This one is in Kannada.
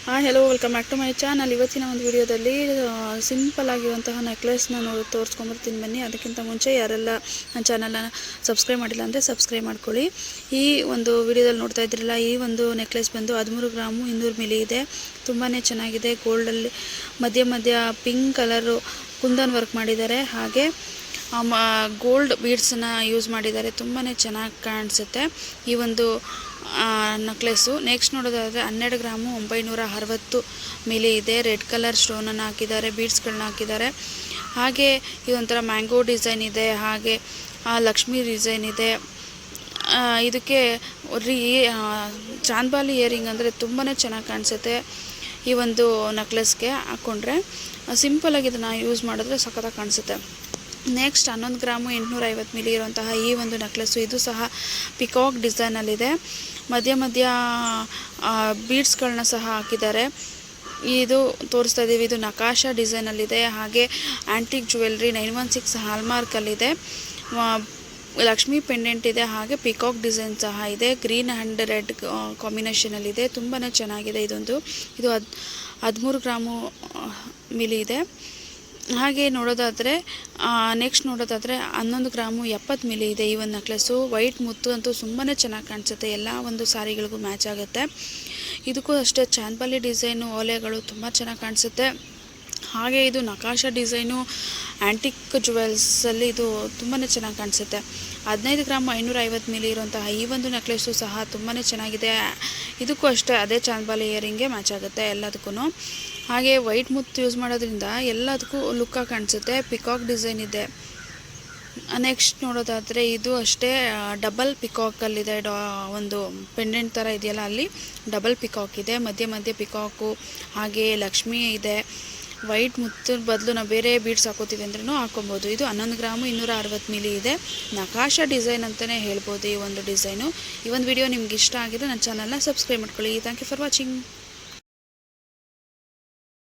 Hello welcome back to my channel. ಇವತ್ತಿನ ಒಂದು ವಿಡಿಯೋದಲ್ಲಿ ಸಿಂಪಲ್ ಆಗಿರುವಂತಹ ನೆಕ್ಲೆಸ್ನ ತೋರಿಸ್ಕೊಂಬರ್ತೀನಿ ಬನ್ನಿ. ಅದಕ್ಕಿಂತ ಮುಂಚೆ ಯಾರೆಲ್ಲ ನನ್ನ ಚಾನಲ್ನ ಸಬ್ಸ್ಕ್ರೈಬ್ ಮಾಡಿಲ್ಲ ಅಂದರೆ ಸಬ್ಸ್ಕ್ರೈಬ್ ಮಾಡ್ಕೊಳ್ಳಿ. ಈ ಒಂದು ವಿಡಿಯೋದಲ್ಲಿ ನೋಡ್ತಾ ಇದ್ರಲ್ಲ, ಈ ಒಂದು ನೆಕ್ಲೆಸ್ ಬಂದು 13 ಗ್ರಾಮು 200 ಮಿಲಿ ಇದೆ. ತುಂಬಾ ಚೆನ್ನಾಗಿದೆ. ಗೋಲ್ಡಲ್ಲಿ ಮಧ್ಯ ಪಿಂಕ್ ಕಲರು ಕುಂದನ್ ವರ್ಕ್ ಮಾಡಿದ್ದಾರೆ. ಹಾಗೆ ಗೋಲ್ಡ್ ಬೀಡ್ಸನ್ನು ಯೂಸ್ ಮಾಡಿದ್ದಾರೆ. ತುಂಬಾ ಚೆನ್ನಾಗಿ ಕಾಣಿಸುತ್ತೆ ಈ ಒಂದು ನೆಕ್ಲೆಸ್ಸು. ನೆಕ್ಸ್ಟ್ ನೋಡೋದಾದರೆ 12 ಗ್ರಾಮು 960 ಮಿಲಿ ಇದೆ. ರೆಡ್ ಕಲರ್ ಸ್ಟೋನನ್ನು ಹಾಕಿದ್ದಾರೆ, ಬೀಡ್ಸ್ಗಳನ್ನ ಹಾಕಿದ್ದಾರೆ. ಹಾಗೆ ಇದೊಂಥರ ಮ್ಯಾಂಗೋ ಡಿಸೈನ್ ಇದೆ, ಹಾಗೆ ಲಕ್ಷ್ಮಿ ಡಿಸೈನ್ ಇದೆ. ಇದಕ್ಕೆ ಚಾಂದ್ಬಾಲಿ ಇಯರಿಂಗ್ ಅಂದರೆ ತುಂಬಾ ಚೆನ್ನಾಗಿ ಕಾಣಿಸುತ್ತೆ. ಈ ಒಂದು ನೆಕ್ಲೆಸ್ಗೆ ಹಾಕ್ಕೊಂಡ್ರೆ ಸಿಂಪಲಾಗಿ ಇದನ್ನು ಯೂಸ್ ಮಾಡಿದ್ರೆ ಸಖತ್ತಾಗಿ ಕಾಣಿಸುತ್ತೆ. ನೆಕ್ಸ್ಟ್ 11 ಗ್ರಾಮು 850 ಮಿಲಿ ಇರುವಂತಹ ಈ ಒಂದು ನೆಕ್ಲೆಸ್ಸು, ಇದು ಸಹ ಪಿಕಾಕ್ ಡಿಸೈನಲ್ಲಿದೆ. ಮಧ್ಯ ಬೀಡ್ಸ್ಗಳನ್ನ ಸಹ ಹಾಕಿದ್ದಾರೆ. ಇದು ತೋರಿಸ್ತಾ ಇದ್ದೀವಿ, ಇದು ನಕಾಶಾ ಡಿಸೈನಲ್ಲಿದೆ. ಹಾಗೆ ಆ್ಯಂಟಿಕ್ ಜ್ಯುವೆಲ್ರಿ 916 ಹಾಲ್ಮಾರ್ಕಲ್ಲಿದೆ. ಲಕ್ಷ್ಮಿ ಪೆಂಡೆಂಟ್ ಇದೆ, ಹಾಗೆ ಪಿಕಾಕ್ ಡಿಸೈನ್ ಸಹ ಇದೆ. ಗ್ರೀನ್ ಆ್ಯಂಡ್ ರೆಡ್ ಕಾಂಬಿನೇಷನಲ್ಲಿದೆ. ತುಂಬಾ ಚೆನ್ನಾಗಿದೆ ಇದು 13 ಗ್ರಾಮು ಮಿಲಿ ಇದೆ. ಹಾಗೆ ನೋಡೋದಾದರೆ ನೆಕ್ಸ್ಟ್ 11 ಗ್ರಾಮು 70 ಮಿಲಿ ಇದೆ ಈ ಒಂದು ನೆಕ್ಲೆಸ್ಸು. ವೈಟ್ ಮುತ್ತು ಅಂತೂ ತುಂಬಾ ಚೆನ್ನಾಗಿ ಕಾಣಿಸುತ್ತೆ, ಎಲ್ಲ ಒಂದು ಸಾರಿಗಳಿಗೂ ಮ್ಯಾಚ್ ಆಗುತ್ತೆ. ಇದಕ್ಕೂ ಅಷ್ಟೇ ಚಾಂದ್ಬಾಲಿ ಡಿಸೈನು ಓಲೆಗಳು ತುಂಬ ಚೆನ್ನಾಗಿ ಕಾಣಿಸುತ್ತೆ. ಹಾಗೆ ಇದು ನಕಾಶಾ ಡಿಸೈನು ಆ್ಯಂಟಿಕ್ ಜ್ಯುವೆಲ್ಸಲ್ಲಿ ಇದು ತುಂಬಾ ಚೆನ್ನಾಗಿ ಕಾಣಿಸುತ್ತೆ. 15 ಗ್ರಾಮು 550 ಮಿಲಿ ಇರುವಂತಹ ಈ ಒಂದು ನೆಕ್ಲೆಸ್ಸು ಸಹ ತುಂಬಾ ಚೆನ್ನಾಗಿದೆ. ಇದಕ್ಕೂ ಅಷ್ಟೇ ಅದೇ ಚಾಂದ್ಬಾಲಿ ಇಯರಿಂಗ್ಗೆ ಮ್ಯಾಚ್ ಆಗುತ್ತೆ ಎಲ್ಲದಕ್ಕೂ. ಹಾಗೆ ವೈಟ್ ಮುತ್ತು ಯೂಸ್ ಮಾಡೋದ್ರಿಂದ ಎಲ್ಲದಕ್ಕೂ ಲುಕ್ಕಾಗಿ ಕಾಣಿಸುತ್ತೆ. ಪಿಕಾಕ್ ಡಿಸೈನ್ ಇದೆ. ನೆಕ್ಸ್ಟ್ ನೋಡೋದಾದರೆ ಇದು ಅಷ್ಟೇ ಡಬಲ್ ಪಿಕಾಕಲ್ಲಿದೆ. ಒಂದು ಪೆಂಡೆಂಟ್ ಥರ ಇದೆಯಲ್ಲ, ಅಲ್ಲಿ ಡಬಲ್ ಪಿಕಾಕ್ ಇದೆ. ಮಧ್ಯ ಪಿಕಾಕು, ಹಾಗೆ ಲಕ್ಷ್ಮಿ ಇದೆ. ವೈಟ್ ಮುತ್ತು ಬದಲು ನಾವು ಬೇರೆ ಬೀಡ್ಸ್ ಹಾಕೋತೀವಿ ಅಂದ್ರೂ ಹಾಕೊಬೋದು. ಇದು 11 ಗ್ರಾಮು 260 ಮಿಲಿ ಇದೆ. ನಕಾಶಾ ಡಿಸೈನ್ ಅಂತಲೇ ಹೇಳ್ಬೋದು ಈ ಒಂದು ಡಿಸೈನು. ಈ ಒಂದು ವಿಡಿಯೋ ನಿಮ್ಗೆ ಇಷ್ಟ ಆಗಿದ್ರೆ ನನ್ನ ಚಾನಲ್ನ ಸಬ್ಸ್ಕ್ರೈಬ್ ಮಾಡ್ಕೊಳ್ಳಿ. Thank you for watching.